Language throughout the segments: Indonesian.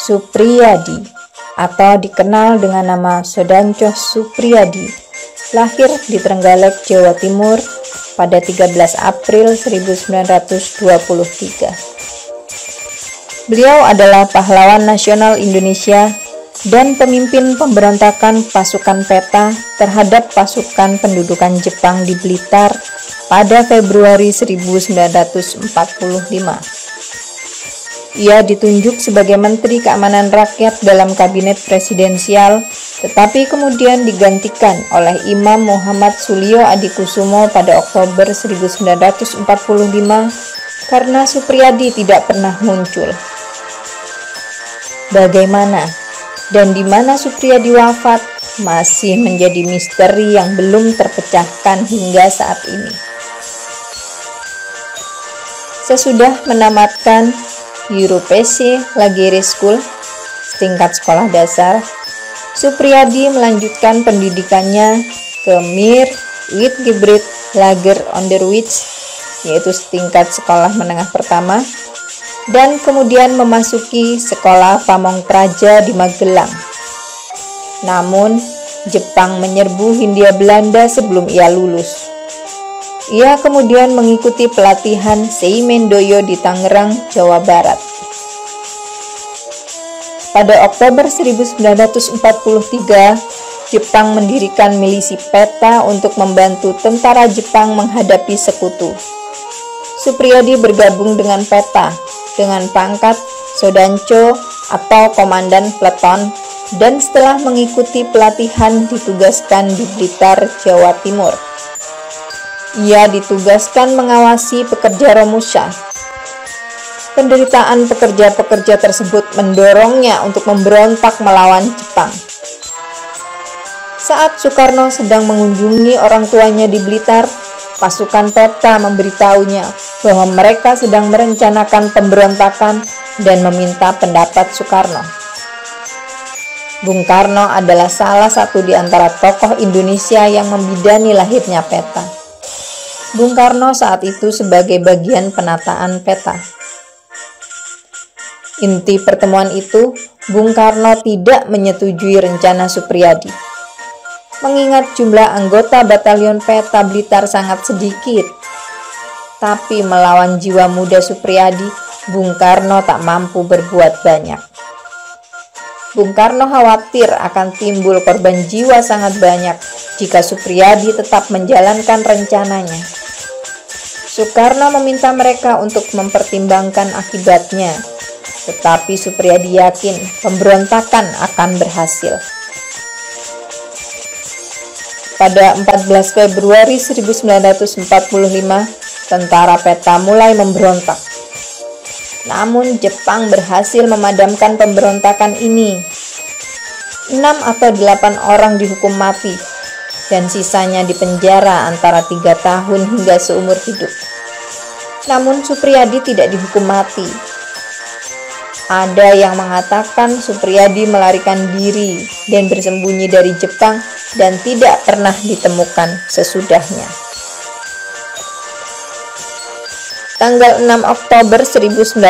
Supriyadi atau dikenal dengan nama Sodanco Supriyadi lahir di Trenggalek, Jawa Timur pada 13 April 1923. Beliau adalah pahlawan nasional Indonesia dan pemimpin pemberontakan pasukan peta terhadap pasukan pendudukan Jepang di Blitar pada Februari 1945. Ia ditunjuk sebagai Menteri Keamanan Rakyat dalam Kabinet Presidensial, tetapi kemudian digantikan oleh Imam Muhammad Sulio Adikusumo pada Oktober 1945 karena Supriyadi tidak pernah muncul. Bagaimana dan di mana Supriyadi wafat masih menjadi misteri yang belum terpecahkan hingga saat ini. Sesudah menamatkan Europese Lagere School, tingkat sekolah dasar, Supriyadi melanjutkan pendidikannya ke Mir Witgebreed Lager Onderwijs, yaitu tingkat sekolah menengah pertama, dan kemudian memasuki sekolah Pamong Praja di Magelang. Namun, Jepang menyerbu Hindia Belanda sebelum ia lulus. Ia kemudian mengikuti pelatihan Seimendoyo di Tangerang, Jawa Barat. Pada Oktober 1943, Jepang mendirikan milisi peta untuk membantu tentara Jepang menghadapi sekutu. Supriyadi bergabung dengan peta dengan pangkat Sodanco atau Komandan Peleton, dan setelah mengikuti pelatihan ditugaskan di Blitar, Jawa Timur. Ia ditugaskan mengawasi pekerja Romusha. Penderitaan pekerja-pekerja tersebut mendorongnya untuk memberontak melawan Jepang. Saat Soekarno sedang mengunjungi orang tuanya di Blitar, pasukan peta memberitahunya bahwa mereka sedang merencanakan pemberontakan dan meminta pendapat Soekarno. Bung Karno adalah salah satu di antara tokoh Indonesia yang membidani lahirnya peta. Bung Karno saat itu sebagai bagian penataan peta. Inti pertemuan itu, Bung Karno tidak menyetujui rencana Supriyadi. Mengingat jumlah anggota batalion peta Blitar sangat sedikit, tapi melawan jiwa muda Supriyadi, Bung Karno tak mampu berbuat banyak. Bung Karno khawatir akan timbul korban jiwa sangat banyak jika Supriyadi tetap menjalankan rencananya. Soekarno meminta mereka untuk mempertimbangkan akibatnya, tetapi Supriyadi yakin pemberontakan akan berhasil. Pada 14 Februari 1945, tentara peta mulai memberontak. Namun Jepang berhasil memadamkan pemberontakan ini. 6 atau 8 orang dihukum mati, dan sisanya dipenjara antara 3 tahun hingga seumur hidup. Namun Supriyadi tidak dihukum mati. Ada yang mengatakan Supriyadi melarikan diri dan bersembunyi dari Jepang dan tidak pernah ditemukan sesudahnya. Tanggal 6 Oktober 1945,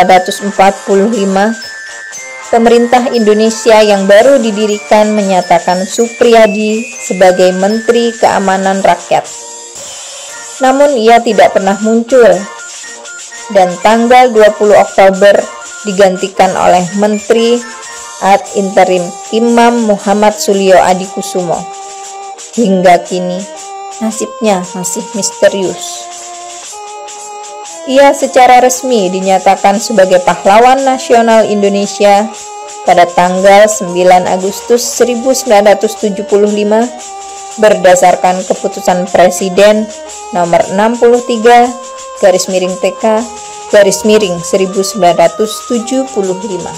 pemerintah Indonesia yang baru didirikan menyatakan Supriyadi sebagai Menteri Keamanan Rakyat. Namun ia tidak pernah muncul, dan tanggal 20 Oktober digantikan oleh Menteri ad interim Imam Muhammad Sulio Adikusumo. Hingga kini, nasibnya masih misterius. Ia secara resmi dinyatakan sebagai pahlawan nasional Indonesia pada tanggal 9 Agustus 1975 berdasarkan keputusan Presiden nomor 63/TK/1975.